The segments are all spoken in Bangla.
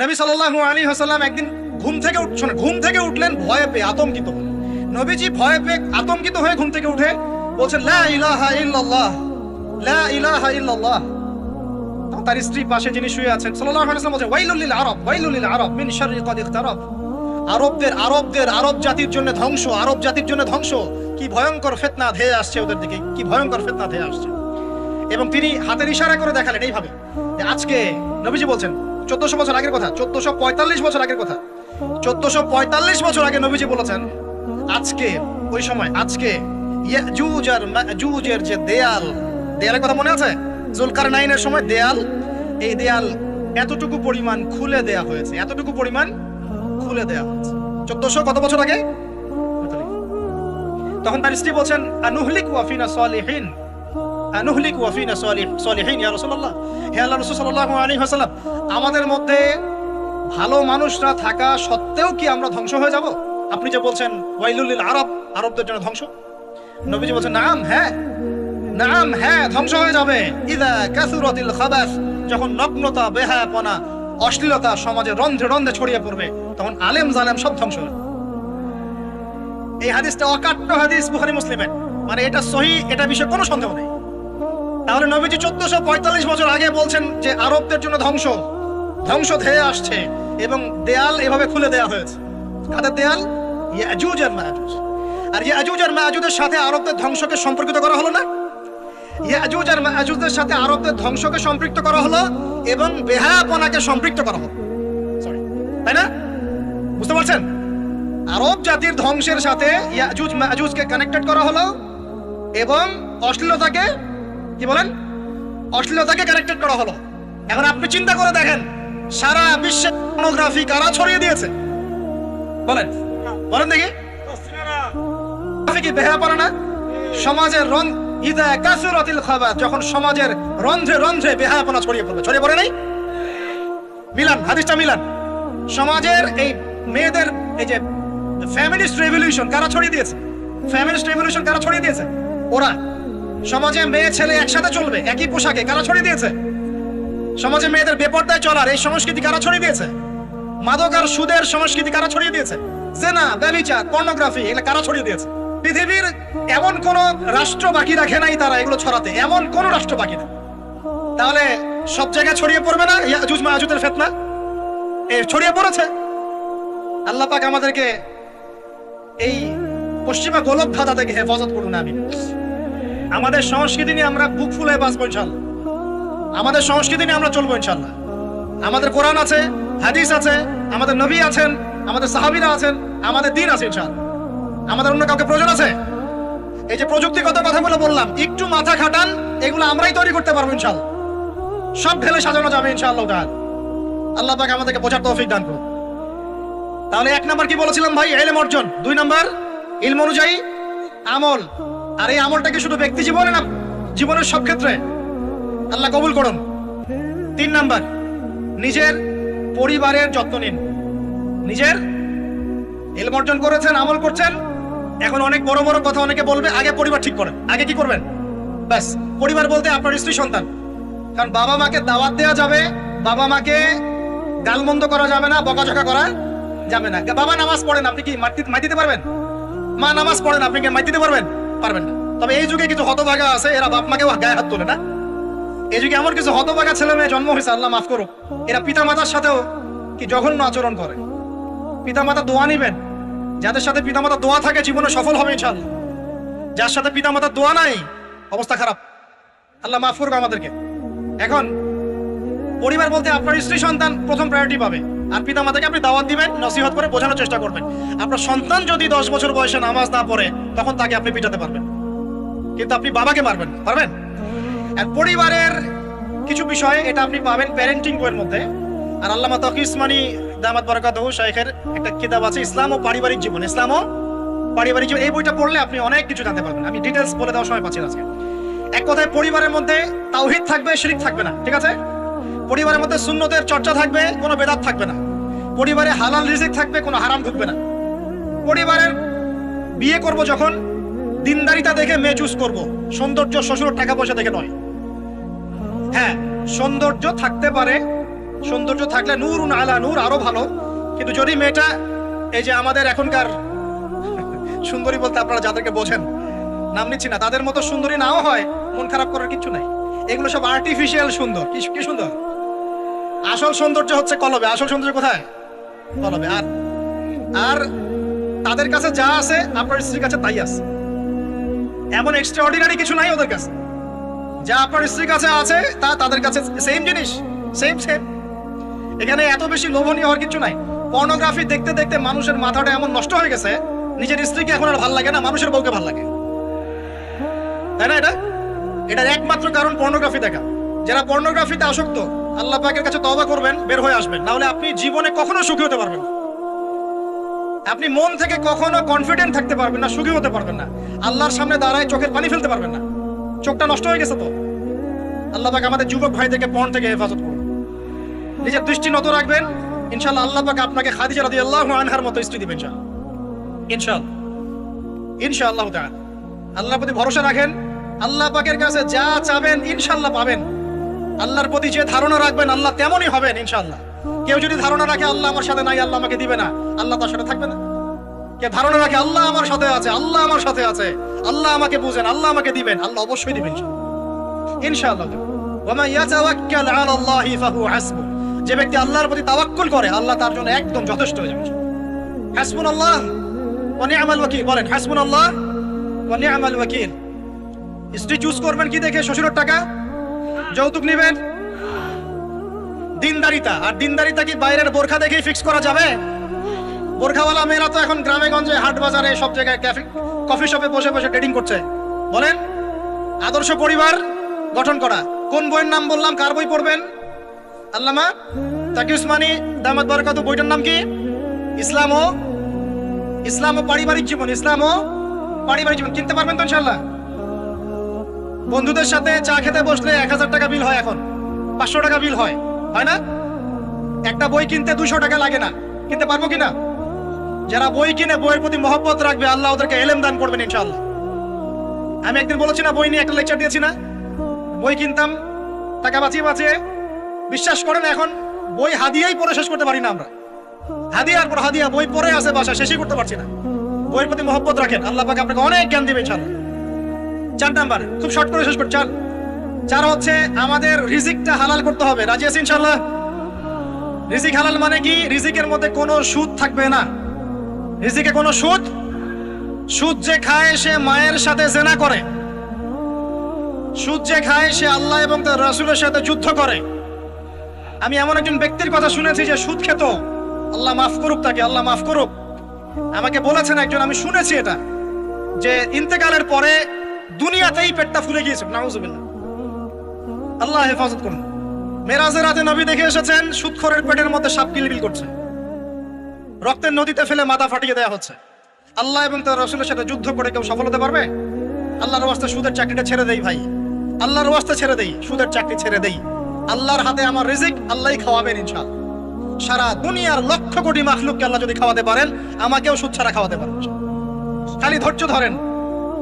নবী সাল্লাল্লাহু আলাইহি ওয়াসাল্লাম একদিন ঘুম থেকে উঠলেন ভয়ে পেয়ে, আতঙ্কিত হয়ে। নবীজি ভয়ে পেয়ে আতঙ্কিত হয়ে ঘুম থেকে উঠে বলছেন লা ইলাহা ইল্লাল্লাহ, লা ইলাহা ইল্লাল্লাহ। তার স্ত্রী পাশে যিনি শুয়ে আছেন সাল্লাল্লাহু আলাইহি ওয়াসাল্লাম বলছেন ওয়াইলুল লিল আরব, ওয়াইলুল লিল আরব মিন শাররি ক্বাদ ইখতারাব। আরব জাতির জন্য ধ্বংস, আরব জাতির জন্য ধ্বংস। কি ভয়ঙ্কর ফিতনা ধেয়ে আসছে ওদের দিকে, কি ভয়ঙ্কর ফিতনা ধেয়ে আসছে। এবং তিনি হাতের ইশারা করে দেখালেন এইভাবে যে আজকে, নবীজি বলছেন 1400 বছর আগের কথা, 1445 বছর আগের কথা, 1445 বছর আগে নবীজি বলেছেন আজকে, ওই সময় আজকে ইয়াজুজ আর মাজুজের যে দেয়ালের কথা মনে আছে? জুলকারনাইনের সময় দেয়াল, এই দেয়াল এতটুকু পরিমাণ খুলে দেয়া হয়েছে, এতটুকু পরিমাণ খুলে দেয়া হয়েছে 1400 কত বছর আগে। তখন তার স্ত্রী বলছেন আনুহলিক ওয়া ফিনা সালিহিন, আনুহলিক ওয়া ফিনা সালিহিন ইয়া রাসূলুল্লাহ, হে আল্লাহর রাসূল সাল্লাল্লাহু আলাইহি ওয়াসাল্লাম, আমাদের মধ্যে ভালো মানুষরা থাকা সত্ত্বেও কি আমরা ধ্বংস হয়ে যাব? আপনি যে বলছেন ওয়াইলুল লিল আরব, আরবদের জন্য ধ্বংস। নবীজি বলছেন নাম হ্যাঁ, নাম হ্যাঁ, ধ্বংস হয়ে যাবে। ইযা কাসুরাতিল খাবাস, যখন নগ্নতা, বেহায়াপনা, অশ্লীলতা সমাজে রন্ধ্রে রন্ধ্রে ছড়িয়ে পড়বে, তখন আলেম জালেম সব ধ্বংস হবে। এই হাদিসটা অকাট্য হাদিস বুখারী মুসলিমে, মানে এটা সহিহ, এটা বিষয়ে কোনো সন্দেহ নেই। তাহলে নবীজি 1445 বছর আগে বলছেন যে আরবদের জন্য ধ্বংস ধেয়ে আসছে, এবং দেয়াল এভাবে খুলে দেয়া হয়েছে। কাদের দেয়াল? ইয়াজুজ আর মাজুজ। আর ইয়াজুজ আর মাজুজের সাথে আরবদের ধ্বংসকে সম্পর্কিত করা হলো না? ইয়াজুজ আর মাজুজের সাথে আরবদের ধ্বংসকে সম্পৃক্ত করা হলো এবং বেহায়াপনাকে সম্পৃক্ত করা হলো, তাই না? বুঝতে পারছেন? আরব জাতির ধ্বংসের সাথে ইয়াজুজ মাজুজকে কানেক্টেড করা হলো এবং অশ্লীলতাকে, কি বলেন, অশ্লীলতাকে কানেক্টেড করা হলো। এখন আপনি চিন্তা করে দেখেন, সারা বিশ্বে পর্নোগ্রাফি কারা ছড়িয়ে দিয়েছে? বলেন বলেন দেখি। কি বেহায়াপনা না? সমাজের ইযা কাসুরাতিল খাবাস, যখন সমাজের রন্ধ্রে রন্ধ্রে বেহায়াপনা ছড়িয়ে পড়বে, ছড়িয়ে পড়ে নাই? মিলান, হাদিসটা মিলান। সমাজের এই মেয়েদের, এই যে ফ্যামিলিস্ট রেভলিউশন কারা ছড়িয়ে দিয়েছে? ফ্যামিলিস্ট রেভলিউশন কারা ছড়িয়ে দিয়েছে? ওরা। সমাজে মেয়ে ছেলে একসাথে চলবে একই পোশাকে, কারা ছড়িয়ে দিয়েছে? সমাজে মেয়েদের বেপরদায় চলার এই সংস্কৃতি কারা ছড়িয়ে দিয়েছে? মাদক আর সুদের সংস্কৃতি কারা ছড়িয়ে দিয়েছে? জেনা, ব্যভিচার, পর্নোগ্রাফি, এগুলো কারা ছড়িয়ে দিয়েছে? পৃথিবীর এমন কোন রাষ্ট্র বাকি রাখে নাই তারা এগুলো ছড়াতে, এমন কোন রাষ্ট্র বাকি নেই। তাহলে সব জায়গায় ছড়িয়ে পড়বে না ইয়াজুজ মাজুজের ফিতনা? ছড়িয়ে পড়েছে। আল্লাহ পাক আমাদেরকে এই পশ্চিমা গোলক ধাঁধা থেকে হেফাজত করুন। আমিন। আমাদের সংস্কৃতি নিয়ে আমরা বুক ফুলে বাঁচবো ইনশাআল্লাহ, আমাদের সংস্কৃতি নিয়ে আমরা চলবো ইনশাআল্লাহ। আমাদের কোরআন আছে, হাদিস আছে, আমাদের নবী আছেন, আমাদের সাহাবীরা আছেন, আমাদের দ্বীন আছে ইনশাআল্লাহ। আমাদের অন্য কাউকে প্রয়োজন আছে? এই যে প্রযুক্তিগত কথাগুলো বললাম, একটু মাথা খাটান, এগুলো আমরাই তৈরি করতে পারবো ইনশাআল্লাহ। সব ঢেলে সাজানো যাবে ইনশাআল্লাহ তাআলা। আল্লাহ পাক আমাদেরকে বোঝার তৌফিক দান করুন। তাহলে 1 নাম্বার কি বলেছিলাম ভাই? ইলম অর্জন। 2 নাম্বার ইলম অনুযায়ী আমল। আর এই আমলটা কি শুধু ব্যক্তি জীবনে না, জীবনের সব ক্ষেত্রে? আল্লাহ কবুল করুন। 3 নাম্বার নিজের পরিবারের যত্ন নিন। নিজের ইলম অর্জন করেছেন, আমল করছেন, এখন অনেক বড় বড় কথা অনেকে বলবে, আগে পরিবার ঠিক করেন। আগে কি করবেন? ব্যাস, পরিবার বলতে আপনার স্ত্রী সন্তান। কারণ বাবা মাকে দাওয়াত দেওয়া যাবে, বাবা মাকে গালমন্দ করা যাবে না, বকাঝকা করা যাবে না। বাবা নামাজ পড়েন, আপনি কি মাই দিতে পারবেন? মা নামাজ পড়েন, আপনি কি মাই দিতে পারবেন? পারবেন না। তবে এই যুগে কিছু হতভাগা আছে, এরা বাপ মাকেও গায়ে হাত তোলে না। এই যুগে এমন কিছু হতভাগা ছেলে মেয়ে জন্ম হয়েছে, আল্লাহ মাফ করুক, এরা পিতা মাতার সাথেও কি জঘন্য আচরণ করে। পিতা মাতা দোয়া নিবেন, যাদের সাথে পিতা মাতা দোয়া থাকে জীবনে সফল হবে ইনশাআল্লাহ। যার সাথে পিতা মাতার দোয়া নাই, অবস্থা খারাপ। আল্লাহ মাফ করুক আমাদেরকে। এখন পরিবার বলতে আপনার স্ত্রী সন্তান প্রথম প্রায়োরিটি পাবে, আর পিতা মাতাকে আপনি দাওয়াত দিবেন, নসিহত করে বোঝানোর চেষ্টা করবেন। আপনার সন্তান যদি 10 বছর বয়সে নামাজ না পড়ে, তখন তাকে আপনি পিটাতে পারবেন, কিন্তু আপনি বাবাকে মারবেন পারবেন? আর পরিবারের কিছু বিষয়ে এটা আপনি পাবেন প্যারেন্টিং বইয়ের মধ্যে। আর আল্লামা তকি উসমানী দামাত বারাকাতুহু শাইখের একটা কিতাব আছে, ইসলাম ও পারিবারিক জীবন। ইসলাম ও পারিবারিক জীবন, এই বইটা পড়লে আপনি অনেক কিছু জানতে পারবেন। আমি ডিটেলস বলে দেওয়ার সময় পাচ্ছি আজকে। এক কথায়, পরিবারের মধ্যে তাওহীদ থাকবে, শিরক থাকবে না, ঠিক আছে? পরিবারের মধ্যে সুন্নতের চর্চা থাকবে, কোনো বেদাত থাকবে না। পরিবারে হালাল রিজিক থাকবে, কোনো হারাম ঢুকবে না। পরিবারের বিয়ে করব যখন, দিনদারিতা দেখে মেয়ে চুজ করব, সৌন্দর্য, শ্বশুর, টাকা পয়সা দেখে নয়। হ্যাঁ, সৌন্দর্য থাকতে পারে, সৌন্দর্য থাকলে নূরুন আলা নূর, আরো ভালো। কিন্তু যদি মেয়েটা এই যে আমাদের এখনকার সুন্দরী বলতে আপনারা যাদেরকে বোঝেন, নাম নিচ্ছি না, তাদের মতো সুন্দরী নাও হয়, মন খারাপ করার কিছু নাই। এগুলো সব আর্টিফিশিয়াল সুন্দর। কি সুন্দর? আসল সৌন্দর্য হচ্ছে কলবে। আসল সৌন্দর্য কোথায়? কলবে। আর তাদের কাছে যা আছে আপনার স্ত্রীর কাছে তাই আছে। এমন এক্সট্রা অর্ডিনারি কিছু নাই ওদের কাছে। যা আপনার স্ত্রীর কাছে আছে তা তাদের কাছে সেম জিনিস, সেম। এখানে এত বেশি লোভনীয় হওয়ার কিছু নাই। পর্নোগ্রাফি দেখতে দেখতে মানুষের মাথাটা এমন নষ্ট হয়ে গেছে, নিজের স্ত্রীকে এখন আর ভালো লাগে না, মানুষের বউকে ভালো লাগে, তাই না? এটার একমাত্র কারণ পর্নোগ্রাফি দেখা। যারা পর্নোগ্রাফিতে আসক্ত, আল্লাহ পাকের কাছে তওবা করবেন, বের হয়ে আসবেন, না হলে আপনি জীবনে কখনো সুখী হতে পারবেন না। আপনি মন থেকে কখনো কনফিডেন্ট থাকতে পারবেন না, সুখী হতে পারবেন না। আল্লাহর সামনে দাঁড়ায় চোখের পানি ফেলতে পারবেন না, চোখটা নষ্ট হয়ে গেছে। তো আল্লাহ পাক আমাদের যুবক ভাইদেরকে পর্ন থেকে হেফাজত করুন। নিজের দৃষ্টি নত রাখবেন, ইনশাআল্লাহ আল্লাহ পাক আপনাকে খাদিজা রাদিয়াল্লাহু আনহার মতো স্ত্রী দিবেন ইনশাআল্লাহ তাআলা। আল্লাহর প্রতি ভরসা রাখেন, আল্লাহ পাকের কাছে যা চাবেন ইনশাআল্লাহ পাবেন। আল্লাহর প্রতি যে ধারণা রাখবেন আল্লাহ তেমনই হবেন ইনশাআল্লাহ। কেউ যদি ধারণা রাখে আল্লাহ আমার সাথে নাই, আল্লাহ আমাকে দিবে না, আল্লাহ তার সাথে থাকবে না। কে ধারণা রাখে আল্লাহ আমার সাথে আছে, আল্লাহ আমার সাথে আছে, আল্লাহ আমাকে বুঝেন, আল্লাহ আমাকে দিবেন, আল্লাহ অবশ্যই দিবেন ইনশাআল্লাহ। ওয়া মান ইয়াতাওয়াক্কাল আলাল্লাহি ফাহুয়া হাসবুহ। যে ব্যক্তি আল্লাহর প্রতি তাওয়াক্কুল করে আল্লাহ তার জন্য একদম যথেষ্ট হয়ে যাবে। হাসবুনাল্লাহ ওয়া নি'মাল ওয়াকিল। বলেন হাসবুনাল্লাহ ওয়া নি'মাল ওয়াকিল। স্ত্রী চুজ করবেন কি দেখে? শ্বশুরের টাকা, যৌতুক নেবেন, দিনদারিতা। আর দিনদারিতা কি বাইরের বোরখা দেখেই ফিক্স করা যাবে? বোরখাওয়ালা মেয়েরা তো এখন গ্রামে গঞ্জে, হাট বাজারে, সব জায়গায় কফি শপে বসে বসে ট্রেডিং করছে। বলেন আদর্শ পরিবার গঠন করা। কোন বইয়ের নাম বললাম? কার বই পড়বেন? আল্লামা তাকি উসমানী দামাত বারাকাতু। বইটার নাম কি? ইসলাম ও পারিবারিক জীবন। ইসলাম ও পারিবারিক জীবন। কিনতে পারবেন তো ইনশাআল্লাহ? বন্ধুদের সাথে চা খেতে বসলে 1000 টাকা বিল হয়, এখন 500 টাকা বিল হয় না? একটা বই কিনতে 200 টাকা লাগে না। কিনতে পারবো কিনা? যারা বই কিনে বইয়ের প্রতি মহব্বত রাখবে আল্লাহ ওদেরকে ইলম দান করবেন ইনশাআল্লাহ। আমি একদিন বলেছি না, বই নিয়ে একটা লেকচার দিয়েছি না? বই কিনতাম টাকা বাঁচিয়ে। বিশ্বাস করেন এখন বই হাদিয়াই পড়ে শেষ করতে পারি না আমরা। হাদিয়ার পর হাদিয়া বই পড়ে আছে বাসা, শেষই করতে পারছি না। বইয়ের প্রতি মহব্বত রাখেন, আল্লাহ পাক আপনাকে অনেক জ্ঞান দিবে ইনশাআল্লাহ। 4 নাম্বার, খুব শর্ট করে শেষ করছি। 4 হচ্ছে আমাদের রিজিকটা হালাল করতে হবে। রাজি আছি ইনশাআল্লাহ? রিজিক হালাল মানে কি? রিজিকের মধ্যে কোনো সুদ থাকবে না। রিজিকে কোনো সুদ যে খায় সে মায়ের সাথে জেনা করে। সুদ যে খায় সে আল্লাহ এবং তার রাসূলের সাথে যুদ্ধ করে। আমি এমন একজন ব্যক্তির কথা শুনেছি যে সুদ খেত, আল্লাহ মাফ করুক তাকে, আল্লাহ মাফ করুক। আমাকে বলেছেন একজন, আমি শুনেছি এটা, যে ইন্তেকালের পরে দুনিয়াতেই পেটটা ফুলে গিয়েছে। নাউজুবিল্লাহ, আল্লাহ হেফাজত করুন। মেরাজের রাতে নবী দেখে এসেছেন সুদখোরের পেটের মধ্যে সাপ কিলবিল করছে, রক্তের নদীতে ফেলে মাথা ফাটিয়ে দেওয়া হচ্ছে। আল্লাহ এবং তার রাসূলের সাথে যুদ্ধ করে কেউ সফল হতে পারবে? আল্লাহর ওয়াস্তে সুদের চাকরিটা ছেড়ে দেই ভাই, আল্লাহর ওয়াস্তে ছেড়ে দেই, সুদের চাকরি ছেড়ে দেই। আল্লাহর হাতে আমার রিজিক, আল্লাহই খাওয়াবেন ইনশাআল্লাহ। সারা দুনিয়ার লক্ষ কোটি মাখলুককে আল্লাহ যদি খাওয়াতে পারেন, আমাকেও সুদ ছাড়া খাওয়াতে পারেন। খালি ধৈর্য ধরেন,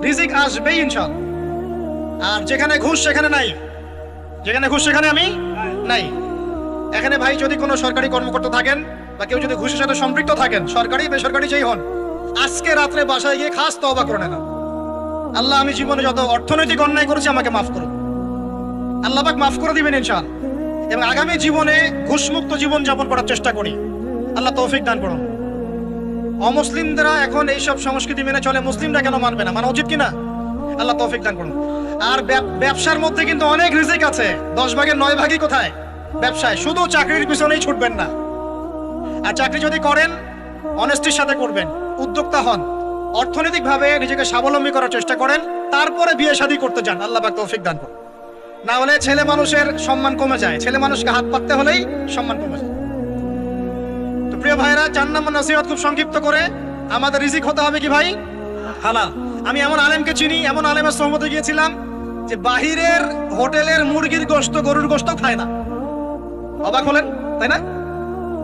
রিজিক আসবেই ইনশাআল্লাহ। আর যেখানে ঘুষ সেখানে নাই, যেখানে ঘুষ সেখানে আমি নাই। এখানে ভাই যদি কোনো সরকারি কর্মকর্তা থাকেন বা কেউ যদি ঘুষের সাথে সম্পৃক্ত থাকেন, সরকারি বেসরকারি যেই হন, আজকে রাত্রে বাসায় গিয়ে খাস তওবা করে নেন। আল্লাহ, আমি জীবনে যত অর্থনৈতিক অন্যায় করেছি আমাকে মাফ করুন। আল্লাহ পাক মাফ করে দিবেন ইনশাআল্লাহ। এবং আগামী জীবনে ঘুষমুক্ত জীবন যাপন করার চেষ্টা করি, আল্লাহ তৌফিক দান করুন। অমুসলিমরা এখন এইসব সংস্কৃতি মেনে চলে, মুসলিমরা কেন মানবে না? মানা উচিত কিনা? আল্লাহ তৌফিক দান করুন। আর ব্যবসার মধ্যে কিন্তু অনেক রিজিক আছে। 10 ভাগের 9 ভাগই কোথায়? ব্যবসায়। শুধু চাকরির পিছনেই ছুটবেন না। আর চাকরি যদি করেন অনেস্টির সাথে করবেন, উদ্যোক্তা হন, অর্থনৈতিকভাবে নিজেকে স্বাবলম্বী করার চেষ্টা করেন, তারপরে বিয়ে শাদী করতে যান। আল্লাহ পাক তৌফিক দান করুন। না হলে ছেলে মানুষের সম্মান কমে যায়, ছেলে মানুষকে হাত পাততে হলেই সম্মান কমে যায়। তো প্রিয় ভাইরা, 4 নম্বর নসিহত খুব সংক্ষিপ্ত করে, আমাদের রিজিক হতে হবে কি ভাই? হালাল। আমি এমন আলেমকে চিনি, এমন আলেমের সোহবতে গিয়েছিলাম যে বাহিরের হোটেলের মুরগির গোশত, গরুর গোশত খায় না। অবাক হলেন তাই না?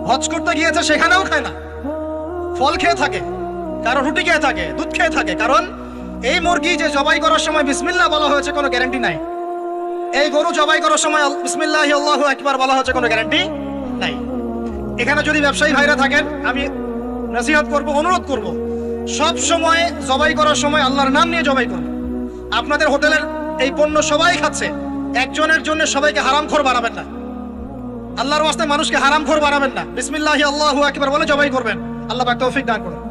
হজ করতে গিয়েছে, সেখানেও খায় না, ফল খেয়ে থাকে, কারণ রুটি খেয়ে থাকে, দুধ খেয়ে থাকে। কারণ এই মুরগি যে জবাই করার সময় বিসমিল্লাহ বলা হয়েছে কোনো গ্যারান্টি নাই। এই গরু জবাই করার সময় বিসমিল্লাহি আল্লাহু আকবার বলা হয়েছে কোনো গ্যারান্টি নাই। এখানে যদি ব্যবসায়ী ভাইরা থাকেন, আমি নসিহত করব, অনুরোধ করব, সব সময় জবাই করার সময় আল্লাহর নাম নিয়ে জবাই করুন। আপনাদের হোটেলের এই পণ্য সবাই খাচ্ছে, একজনের জন্য সবাইকে হারামখোর বানাবেন না। আল্লাহর ওয়াস্তে মানুষকে হারামখোর বানাবেন না। বিসমিল্লাহি আল্লাহু আকবার বলে জবাই করবেন। আল্লাহ পাক তৌফিক দান করুন।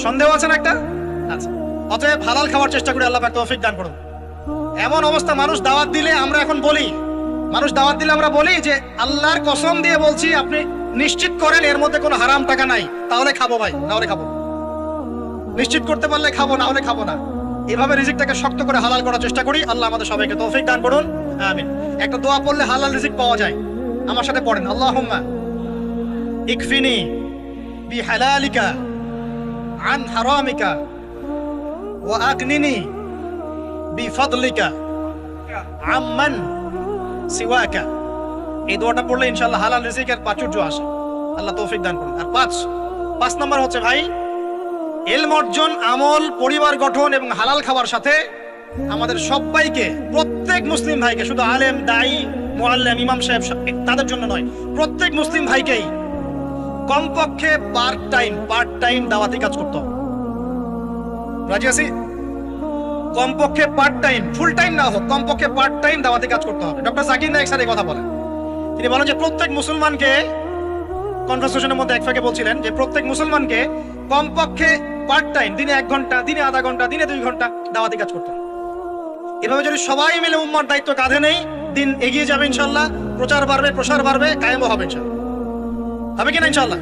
সন্দেহ আছে না একটা? আচ্ছা, অতএব হালাল খাওয়ার চেষ্টা করি, আল্লাহ পাক তৌফিক দান করুন। এমন অবস্থা, মানুষ দাওয়াত দিলে আমরা এখন বলি, আমরা বলি যে আল্লাহর কসম দিয়ে বলছি, আপনি নিশ্চিত করেন এর মধ্যে কোনো হারাম টাকা নাই, তাহলে খাবো ভাই, না হলে খাবো। নিশ্চিত করতে পারলে খাবো, না হলে খাবো না। এভাবে রিজিকটাকে শক্ত করে হালাল করার চেষ্টা করি। আল্লাহ আমাদের সবাইকে তৌফিক দান করুন, আমিন। একটা দোয়া পড়লে হালাল রিজিক পাওয়া যায়, আমার সাথে পড়েন। আল্লাহুম্মা ইকফিনি বিহালালিকা আন হারামিকা ওয়া আগনিনি বিফাদলিকা আম্মান সিওয়াকা। এই দোয়াটা পড়লে ইনশাআল্লাহ হালাল রিজিকের প্রাচুর্য আসে। আল্লাহ তৌফিক দান করুন। আর পাঁচ নাম্বার হচ্ছে ভাই, ইলম অর্জন, আমল, পরিবার গঠন এবং হালাল খাবার সাথে আমাদের সবাইকে, প্রত্যেক মুসলিম ভাইকে, শুধু আলেম, দায়ী, মুআল্লিম, ইমাম সাহেব তাদের জন্য নয়, প্রত্যেক মুসলিম ভাইকেই কমপক্ষে পার্ট টাইম দাওয়াতি কাজ করতে হবে। রাজি আছি? কমপক্ষে পার্ট টাইম, ফুল টাইম না হোক, কমপক্ষে পার্ট টাইম দাওয়াতি কাজ করতে হবে। ডক্টর জাকির নায়েক স্যার এই কথা বলেন। তিনি বলেন যে প্রত্যেক মুসলমানকে, কনভারসেশনের মধ্যে এক ফাঁকে বলছিলেন যে প্রত্যেক মুসলমানকে কমপক্ষে পার্ট টাইম, দিনে 1 ঘন্টা, দিনে আধা ঘন্টা, দিনে 2 ঘন্টা দাওয়াতি কাজ করতে হবে। এভাবে যদি সবাই মিলে উম্মার দায়িত্ব কাঁধে নেই, দিন এগিয়ে যাবে ইনশাআল্লাহ, প্রচার বাড়বে, প্রসার বাড়বে, কায়েমও হবে ইনশাআল্লাহ। হবে কিনা ইনশাআল্লাহ?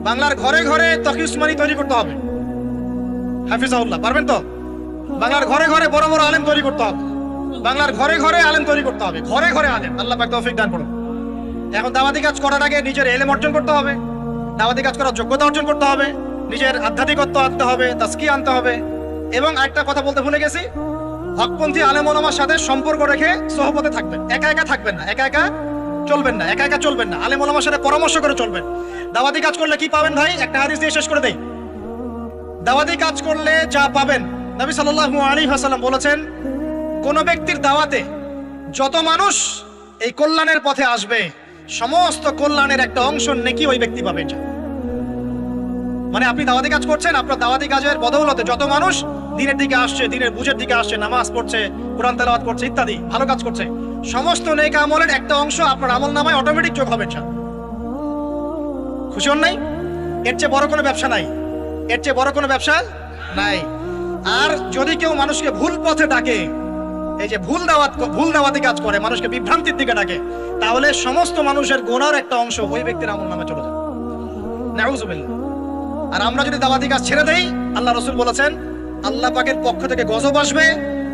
বাংলার ঘরে ঘরে তকি উসমানী তৈরি করতে হবে, হাফিজাহুল্লাহ, পারবেন তো? বাংলার ঘরে ঘরে বড় বড় আলেম তৈরি করতে হবে, বাংলার ঘরে ঘরে আলেম তৈরি করতে হবে, ঘরে ঘরে আলেম। আল্লাহ পাক তৌফিক দান করুন। এখন দাওয়াতি কাজ করার আগে নিজের ইলম অর্জন করতে হবে, দাওয়াতি কাজ করার যোগ্যতা অর্জন করতে হবে, নিজের আধ্যাত্মিকত্ব আনতে হবে, তাজকিয়া আনতে হবে। এবং একটা কথা বলতে ভুলে গেছি, হকপন্থী আলেম ওলামার সাথে সম্পর্ক রেখে সোহবতে থাকবেন। একা একা থাকবেন না, একা একা চলবেন না, আলেম ওলামার সাথে পরামর্শ করে চলবেন। দাওয়াতি কাজ করলে কি পাবেন ভাই? একটা হাদিস দিয়ে শেষ করে দেই। দাওয়াতি কাজ করলে যা পাবেন, নবী সাল্লাল্লাহু আলাইহি ওয়াসাল্লাম বলেছেন, কোন ব্যক্তির দাওয়াতে যত মানুষ এই কল্যাণের পথে আসবে, সমস্ত কল্যাণের একটা অংশ নেকি ওই ব্যক্তি পাবেন। মানে আপনি দাওয়াতি কাজ করছেন, আপনার দাওয়াতি কাজের বদৌলতে যত মানুষ দিনের দিকে আসছে, দিনের বুঝের দিকে আসছে, নামাজ পড়ছে, কোরআন তেলাওয়াত করছে, ইত্যাদি ভালো কাজ করছে, সমস্ত নেক আমলের একটা অংশ আপনার আমলনামায় অটোমেটিক যোগ হবে। খুশি হন নাই? এর চেয়ে বড় কোনো ব্যবসা নাই। আর যদি কেউ মানুষকে ভুল পথে ডাকে, এই যে ভুল দাওয়াতি কাজ করে, মানুষকে বিভ্রান্তির দিকে ডাকে, তাহলে সমস্ত মানুষের গুনার একটা অংশ ওই ব্যক্তির আমলনামায় চলে যায়। নাউযুবিল্লাহ। আর আমরা যদি দাওয়াতি কাজ ছেড়ে দেই, আল্লাহ রাসূল বলেছেন, আল্লাহ পাকের পক্ষ থেকে গজব আসবে,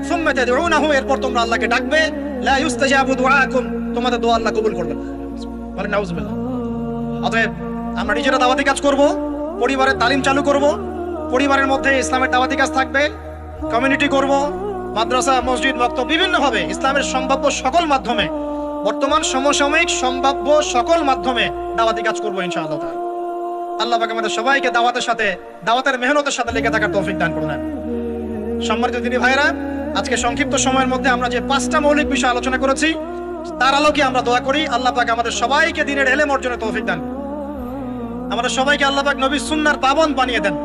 সুম্মা তাদউনাহু, এরপর তোমরা আল্লাহকে ডাকবে, লা ইউস্তাজাবু দুআকুম, তোমাদের দোয়া আল্লাহ কবুল করবেন। বলেন নাউযুবিল্লাহ। অতএব আমরা নিজেরা দাওয়াতি কাজ করব, পরিবারের তালিম চালু করব, পরিবারের মধ্যে ইসলামের দাওয়াতি কাজ থাকবে, কমিউনিটি করব, মাদ্রাসা, মসজিদ, মক্তব, বিভিন্নভাবে ইসলামের সম্ভাব্য সকল মাধ্যমে, বর্তমান সমসাময়িক সম্ভাব্য সকল মাধ্যমে দাওয়াতি কাজ করব ইনশাআল্লাহ তাআলা। আল্লাহ পাক আমাদের সবাইকে দাওয়াতের মেহনতের সাথে লেগে থাকার তৌফিক দান করুন। সম্মানিত দিনী ভাইরা, আজকে সংক্ষিপ্ত সময়ের মধ্যে আমরা যে 5টা মৌলিক বিষয় আলোচনা করেছি, তার আলোকে আমরা দোয়া করি আল্লাহ পাক আমাদের সবাইকে দ্বীনের ইলম অর্জনের তৌফিক দান। আমাদের সবাইকে আল্লাহ পাক নবীর সুন্নাহর পাবন বানিয়ে দেন।